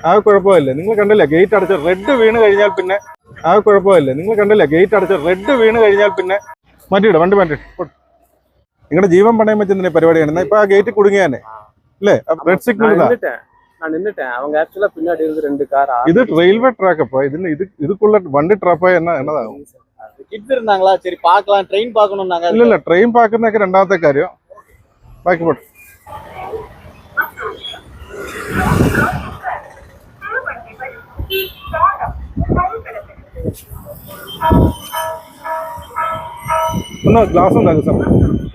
ആ കുഴപ്പമില്ല. നിങ്ങൾ കണ്ടില്ലേ ഗേറ്റ് അടച്ച് റെഡ് വീണ് കഴിഞ്ഞാൽ പിന്നെ ആ കുഴപ്പമില്ല. നിങ്ങൾ കണ്ടില്ലേ ഗേറ്റ് അടച്ച് റെഡ് വീണ് കഴിഞ്ഞാൽ പിന്നെ മാറ്റിയിടും, വണ്ടി മാറ്റി. നിങ്ങളുടെ ജീവൻ പണയം വെച്ചതിന്റെ പരിപാടിയാണ്. ഇപ്പൊ ആ ഗേറ്റ് കുടുങ്ങിയാനെ അല്ലേ? റെഡ് സിഗ്നൽ ഇത് റെയിൽവേ ട്രാക്ക്. അപ്പൊ ഇതുക്കുള്ള വണ്ടി ട്രാപ്പായി എന്നതാകും. ഇല്ലല്ല, ട്രെയിൻ പാക്കുന്നൊക്കെ രണ്ടാമത്തെ കാര്യം. ബാക്കി പോട്ടെ. ഒന്ന് ഗ്ലാസ് ഉണ്ടാക്കും സാർ.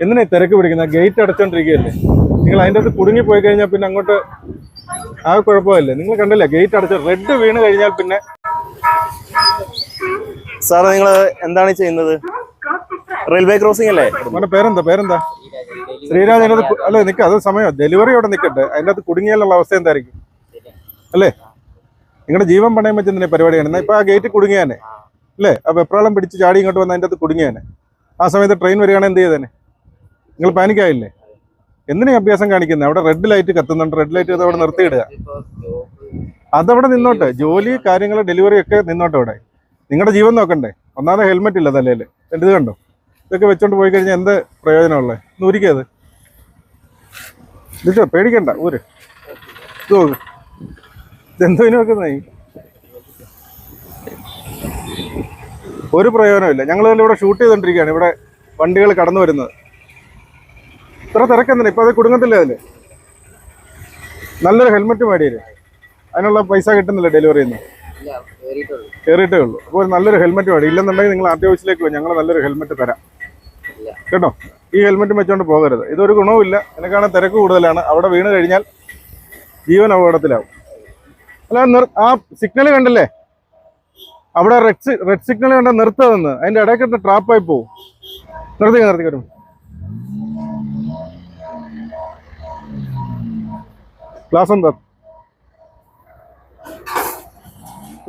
എന്തിനാ തിരക്ക് പിടിക്കുന്നത്? ഗേറ്റ് അടച്ചോണ്ടിരിക്കുകയല്ലേ. നിങ്ങൾ അതിൻ്റെ അകത്ത് കുടുങ്ങി പോയി കഴിഞ്ഞാൽ പിന്നെ അങ്ങോട്ട് ആ കുഴപ്പമില്ല. നിങ്ങൾ കണ്ടില്ലേ ഗേറ്റ് അടച്ച് റെഡ് വീണ് കഴിഞ്ഞാൽ പിന്നെ. സാറേ നിങ്ങൾ എന്താണ് ചെയ്യുന്നത്? റെയിൽവേ ക്രോസിംഗ് അല്ലേ? നമ്മുടെ പേരെന്താ? ശ്രീരാജ്. അതിനകത്ത് അല്ലേ നിൽക്കുക? അത് സമയം ഡെലിവറി അവിടെ നിൽക്കട്ടെ. അതിൻ്റെ അകത്ത് കുടുങ്ങിയാലുള്ള അവസ്ഥ എന്തായിരിക്കും അല്ലേ? നിങ്ങളുടെ ജീവൻ പണയം വെച്ചതിന്റെ പരിപാടിയാണ്. ഇപ്പൊ ആ ഗേറ്റ് കുടുങ്ങിയാനെ അല്ലേ? ആ വെപ്രാളം പിടിച്ച് ചാടി ഇങ്ങോട്ട് വന്ന് അതിൻ്റെ അകത്ത് കുടുങ്ങിയാനെ. ആ സമയത്ത് ട്രെയിൻ വരികയാണെങ്കിൽ എന്ത് ചെയ്തേനെ? നിങ്ങൾ പാനിക്കായില്ലേ? എന്തിനാ അഭ്യാസം കാണിക്കുന്നത്? അവിടെ റെഡ് ലൈറ്റ് കത്തുന്നുണ്ട്. റെഡ് ലൈറ്റ് അവിടെ നിർത്തിയിടുക. അതവിടെ നിന്നോട്ടെ. ജോലി കാര്യങ്ങൾ ഡെലിവറി ഒക്കെ നിന്നോട്ടെ. അവിടെ നിങ്ങളുടെ ജീവൻ നോക്കണ്ടേ? ഒന്നാമത് ഹെൽമെറ്റ് ഇല്ല തലയിൽ. ഇത് കണ്ടോ? ഇതൊക്കെ വെച്ചോണ്ട് പോയി കഴിഞ്ഞാൽ എന്ത് പ്രയോജനമുള്ളത്? ഒന്ന് ഊരിക്കത്. ഇതിട്ടോ പേടിക്കണ്ട. ഊര് ഇത് നോക്ക്. ഇതെന്തോ ഇനി വെക്കുന്നേ? ഒരു പ്രയോജനമില്ല. ഞങ്ങൾ തന്നെ ഇവിടെ ഷൂട്ട് ചെയ്തോണ്ടിരിക്കുകയാണ്. ഇവിടെ വണ്ടികൾ കടന്നു വരുന്നത്. ഇത്ര തിരക്കെന്തിനാ? ഇപ്പൊ അത് കുടുങ്ങത്തില്ലേ? അതില് നല്ലൊരു ഹെൽമെറ്റ് മേടിയില്ലേ? അതിനുള്ള പൈസ കിട്ടുന്നില്ല ഡെലിവറിയിൽ നിന്ന്. കയറിയിട്ടേ ഉള്ളൂ. അപ്പോൾ നല്ലൊരു ഹെൽമെറ്റ് മേടി. ഇല്ലെന്നുണ്ടെങ്കിൽ നിങ്ങൾ ആർ ടി ഓഫീസിലേക്ക് പോയി, ഞങ്ങൾ നല്ലൊരു ഹെൽമെറ്റ് തരാം കേട്ടോ. ഈ ഹെൽമെറ്റ് വെച്ചോണ്ട് പോകരുത്. ഇതൊരു ഗുണവുമില്ല. എന്നെക്കാണ് തിരക്ക് കൂടുതലാണ്. അവിടെ വീണ് കഴിഞ്ഞാൽ ജീവൻ അപകടത്തിലാവും. അല്ല, ആ സിഗ്നൽ കണ്ടല്ലേ? അവിടെ റെഡ് സിഗ്നൽ കണ്ട നിർത്തതെന്ന്. അതിന്റെ ഇടയ്ക്കിട്ട് ട്രാപ്പായി പോവും. നിർത്തിക്കോ. ക്ലാസ് എന്താ?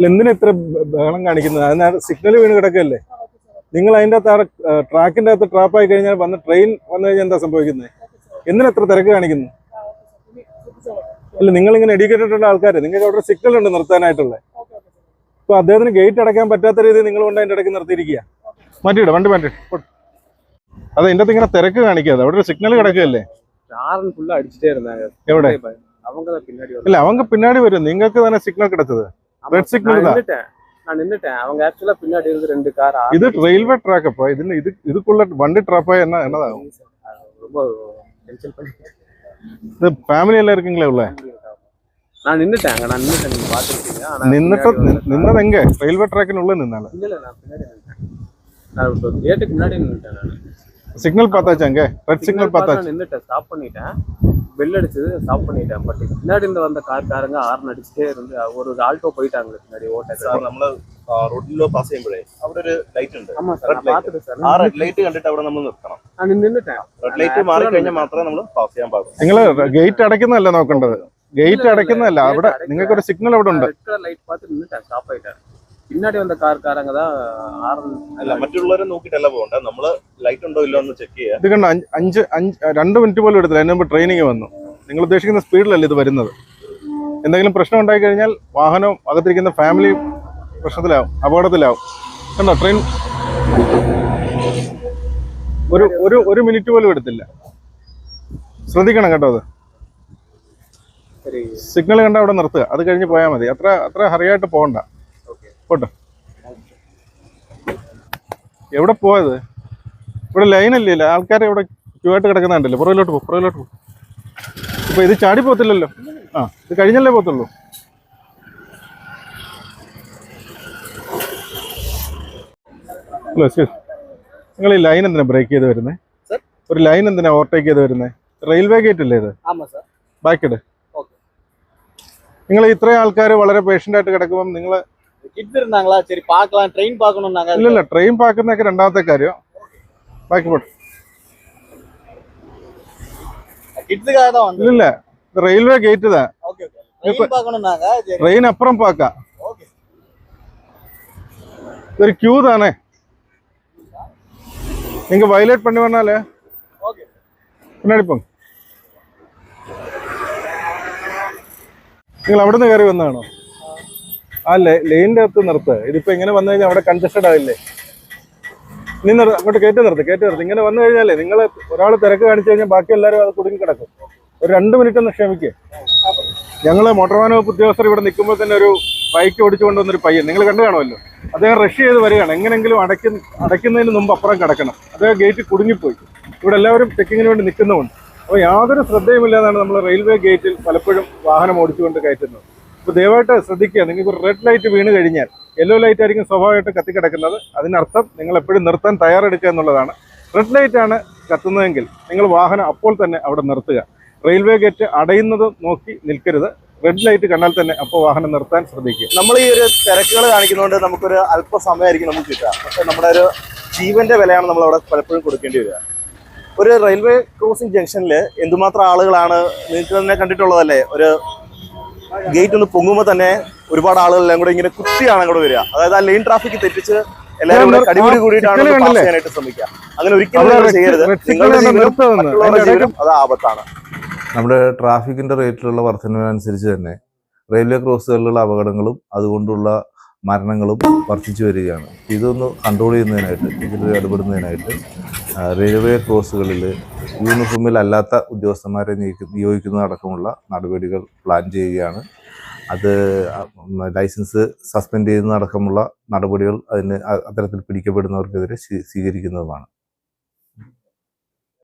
എന്തിനാ ഇത്ര ബഹളം കാണിക്കുന്നത്? അതിനകത്ത് സിഗ്നൽ വീണ് കിടക്കല്ലേ? നിങ്ങൾ അതിൻ്റെ അകത്ത് ട്രാക്കിന്റെ അകത്ത് ട്രാപ്പായി കഴിഞ്ഞാൽ ട്രെയിൻ വന്നു കഴിഞ്ഞാൽ എന്താ സംഭവിക്കുന്നത്? എന്തിനാ ഇത്ര തിരക്ക് കാണിക്കുന്നു? അല്ല, നിങ്ങളിങ്ങനെ എഡ്യൂക്കേറ്റഡ് ആൾക്കാർ, നിങ്ങൾക്ക് അവിടെ സിഗ്നൽ ഉണ്ട് നിർത്താനായിട്ടുള്ളത്. ഇപ്പൊ അദ്ദേഹത്തിന് ഗേറ്റ് അടയ്ക്കാൻ പറ്റാത്ത രീതിയിൽ നിങ്ങൾ കൊണ്ട് അതിൻ്റെ ഇടയ്ക്ക് നിർത്തിയിരിക്കുക. മാറ്റിയിടും, വണ്ടി മാറ്റി. അതെ, ഇതിൻ്റെ അകത്ത് ഇങ്ങനെ തിരക്ക് കാണിക്കാതെ അവിടെ ഒരു സിഗ്നൽ കിടക്കുകയല്ലേ? എവിടെ? ഇല്ല, அவங்க பின்னாடி വരും. നിങ്ങൾക്ക് തന്നെ സിഗ്നൽ കിടച്ചത് റെഡ് സിഗ്നൽ. ഇത് റെയിൽവേ ട്രാക്ക്. അപ്പൊ ഇതുക്കുള്ള വണ്ടി ട്രാപ്പായി എന്നതാകും. ഇത് ഫാമിലി എല്ലാവർക്കെങ്കിലും ഉള്ളേ? നിന്നതെങ്ക റെയിൽവേ ട്രാക്കിനുള്ളിൽ നിന്നാണ്. சிக்னல் பார்த்தாச்சாங்க? ரெட் சிக்னல் பார்த்தாச்சு. நின்னுட்டேன், ஸ்டாப் பண்ணிட்டேன். பெல் அடிச்சது ஸ்டாப் பண்ணிட்டேன். பட் பின்னாடி இருந்து வந்த கார்காரங்க ஹார்ன் அடிச்சிட்டே இருந்து ஒரு ஆல்டோ போயிட்டாங்க பின்னாடி ஓட்ட. സാർ നമ്മള് റോഡിലോ പാസ് ചെയ്യുമ്പോഴേ അവിടെ ഒരു ലൈറ്റ് ഉണ്ട്. ஆமா சார், நான் பார்த்துட்டேன் சார். ആ റെഡ് ലൈറ്റ് കണ്ടിട്ട് അവിടെ നമ്മൾ നിർത്തണം. நான் நின்னுட்டேன். റെഡ് ലൈറ്റ് മാറി കഴിഞ്ഞാൽ മാത്രമേ നമ്മൾ പാസ് ചെയ്യാൻ പാടുള്ളൂ. നിങ്ങൾ ഗേറ്റ് അടയ്ക്കുന്നതല്ല നോക്കേണ്ടത്. ഗേറ്റ് അടയ്ക്കുന്നതല്ല. അവിടെ നിങ്ങൾക്ക് ഒരു സിഗ്നൽ അവിടെ ഉണ്ട്. ரெட் லைட் பார்த்து நின்னுட்டேன், ஸ்டாப் ஆயிட்டேன். பின்னாடி வந்த கார்காரங்க தான் ஹார்ன். അല്ല, മറ്റുള്ളവരെ നോക്കിയിട്ടല്ല പോകണ്ട. നമ്മള് ലൈറ്റ് ഉണ്ടോ ഇല്ലോ എന്ന് ചെക്ക് ചെയ്യാം. ഇത് കണ്ട 2 മിനിറ്റ് പോലും എടുത്തില്ല. അതിന് മുമ്പ് ട്രെയിനിങ് വന്നു. നിങ്ങൾ ഉദ്ദേശിക്കുന്ന സ്പീഡിലല്ല ഇത് വരുന്നത്. എന്തെങ്കിലും പ്രശ്നം ഉണ്ടായി കഴിഞ്ഞാൽ വാഹനവും അകത്തിരിക്കുന്ന ഫാമിലി പ്രശ്നത്തിലാവും, അപകടത്തിലാവും. കണ്ടോ ട്രെയിൻ ഒരു മിനിറ്റ് പോലും എടുത്തില്ല. ശ്രദ്ധിക്കണം കേട്ടോ. അത് സിഗ്നൽ കണ്ട അവിടെ നിർത്തുക. അത് കഴിഞ്ഞ് പോയാൽ മതി. അത്ര ഹറിയായിട്ട് പോകണ്ട. പോട്ടെ. എവിടെ പോയത്? ഇവിടെ ലൈനല്ലേ? ആൾക്കാരെ ഇവിടെ ക്യൂ ആയിട്ട് കിടക്കുന്നുണ്ടല്ലോ. പുറകിലോട്ട് പോ. ഇപ്പൊ ഇത് ചാടി പോകത്തില്ലല്ലോ. ആ, ഇത് കഴിഞ്ഞല്ലേ പോകത്തുള്ളൂ. ഹലോ, നിങ്ങൾ ഈ ലൈൻ എന്തിനാ ബ്രേക്ക് ചെയ്ത് വരുന്നത്? ഒരു ലൈൻ എന്തിനാ ഓവർടേക്ക് ചെയ്ത് വരുന്നത്? റെയിൽവേ ഗേറ്റ് അല്ലേ ഇത്? ബാക്കിട്. നിങ്ങൾ ഇത്രയും ആൾക്കാർ വളരെ പേഷ്യന്റ് ആയിട്ട് കിടക്കുമ്പോൾ നിങ്ങൾ ഇല്ലല്ല, ട്രെയിൻ പാക്കുന്നൊക്കെ രണ്ടാമത്തെ കാര്യം. ബാക്കി പോട്ടെ. ഇല്ല, റെയിൽവേ ഗേറ്റ് தான். ട്രെയിൻ അപ്പുറം പാക്ക. ഒരു ക്യൂ தானே. நீங்க வயலேட் பண்ணி வரனால பின்னாடி போங்க. നിങ്ങൾ അവിടെ നിന്ന് കയറി വന്നതാണോ? ആ ലൈനിന്റെ അകത്ത് നിർത്ത്. ഇതിപ്പോ ഇങ്ങനെ വന്നു കഴിഞ്ഞാൽ അവിടെ കൺജസ്റ്റഡ് ആവില്ലേ? നീ അങ്ങോട്ട് കയറ്റി നിർത്ത്. ഇങ്ങനെ വന്നു കഴിഞ്ഞാലേ നിങ്ങൾ ഒരാൾ തിരക്ക് കാണിച്ചു കഴിഞ്ഞാൽ ബാക്കി എല്ലാവരും അത് കുടുങ്ങി കിടക്കും. ഒരു 2 മിനിറ്റ് ഒന്ന് ക്ഷമിക്കേ. ഞങ്ങള് മോട്ടോർ വാഹന വകുപ്പ് ഉദ്യോഗസ്ഥർ ഇവിടെ നിൽക്കുമ്പോൾ തന്നെ ഒരു ബൈക്ക് ഓടിച്ചു കൊണ്ടുവന്നൊരു പയ്യൻ നിങ്ങൾ കണ്ടു കാണുമല്ലോ. അദ്ദേഹം റഷ് ചെയ്ത് വരികയാണ്. എങ്ങനെങ്കിലും അടയ്ക്കുന്നതിന് മുമ്പ് അപ്പുറം കിടക്കണം. അദ്ദേഹം ഗേറ്റ് കുടുങ്ങിപ്പോയി. ഇവിടെ എല്ലാവരും ചെക്കിങ്ങിന് വേണ്ടി നിൽക്കുന്നുമുണ്ട്. അപ്പോൾ യാതൊരു ശ്രദ്ധയുമില്ലാതാണ് നമ്മൾ റെയിൽവേ ഗേറ്റിൽ പലപ്പോഴും വാഹനം ഓടിച്ചുകൊണ്ട് കയറ്റുന്നത്. അപ്പോൾ ദയവായിട്ട് ശ്രദ്ധിക്കുക. നിങ്ങൾക്ക് ഒരു റെഡ് ലൈറ്റ് വീണ് കഴിഞ്ഞാൽ യെല്ലോ ലൈറ്റ് ആയിരിക്കും സ്വാഭാവികമായിട്ട് കത്തിക്കിടക്കുന്നത്. അതിനർത്ഥം നിങ്ങൾ എപ്പോഴും നിർത്താൻ തയ്യാറെടുക്കുക എന്നുള്ളതാണ്. റെഡ് ലൈറ്റ് ആണ് കത്തുന്നതെങ്കിൽ നിങ്ങൾ വാഹനം അപ്പോൾ തന്നെ അവിടെ നിർത്തുക. റെയിൽവേ ഗേറ്റ് അടയുന്നത് നോക്കി നിൽക്കരുത്. റെഡ് ലൈറ്റ് കണ്ടാൽ തന്നെ അപ്പോൾ വാഹനം നിർത്താൻ ശ്രദ്ധിക്കുക. നമ്മൾ ഈ ഒരു തിരക്കുകൾ കാണിക്കുന്നതുകൊണ്ട് നമുക്കൊരു അല്പസമയമായിരിക്കും നമുക്ക് കിട്ടുക. പക്ഷെ നമ്മുടെ ഒരു ജീവന്റെ വിലയാണ് നമ്മൾ അവിടെ പലപ്പോഴും കൊടുക്കേണ്ടി വരിക. ഒരു റെയിൽവേ ക്രോസിംഗ് ജംഗ്ഷനിൽ എന്തുമാത്രം ആളുകളാണ് നിങ്ങൾക്ക് തന്നെ കണ്ടിട്ടുള്ളതല്ലേ. ഒരു ഗേറ്റ് ഒന്ന് പൊങ്ങുമ്പോൾ തന്നെ ഒരുപാട് ആളുകളെല്ലാം കൂടെ ഇങ്ങനെ കുത്തിയാണ് അങ്ങോട്ട് വരിക. അതായത് ആ ലൈൻ ട്രാഫിക് തെറ്റിച്ച് എല്ലാവരും കൂടെ കടിപിടി കൂടിയിട്ടാണ് പാസ് ചെയ്യാനായിട്ട് ശ്രമിക്കുക. അങ്ങനെ ഒരിക്കലും നിങ്ങൾ ചെയ്യരുത്. നിങ്ങളുടെ ജീവനും മറ്റുള്ളവരുടെ ജീവനും അത് ആപത്താണ്. നമ്മുടെ ട്രാഫിക്കിന്റെ റേറ്റിലുള്ള വർധനവിനനുസരിച്ച് തന്നെ റെയിൽവേ ക്രോസുകളിലുള്ള അപകടങ്ങളും അതുകൊണ്ടുള്ള മരണങ്ങളും വർദ്ധിച്ചു വരികയാണ്. ഇതൊന്ന് കൺട്രോൾ ചെയ്യുന്നതിനായിട്ട്, ഇതിൽ ഇടപെടുന്നതിനായിട്ട് റെയിൽവേ ക്രോസുകളിൽ യൂണിഫോമിൽ അല്ലാത്ത ഉദ്യോഗസ്ഥന്മാരെ നിയോഗിക്കുന്നതടക്കമുള്ള നടപടികൾ പ്ലാൻ ചെയ്യുകയാണ്. അത് ലൈസൻസ് സസ്പെൻഡ് ചെയ്യുന്നതടക്കമുള്ള നടപടികൾ അത്തരത്തിൽ പിടിക്കപ്പെടുന്നവർക്കെതിരെ സ്വീകരിക്കുന്നതുമാണ്.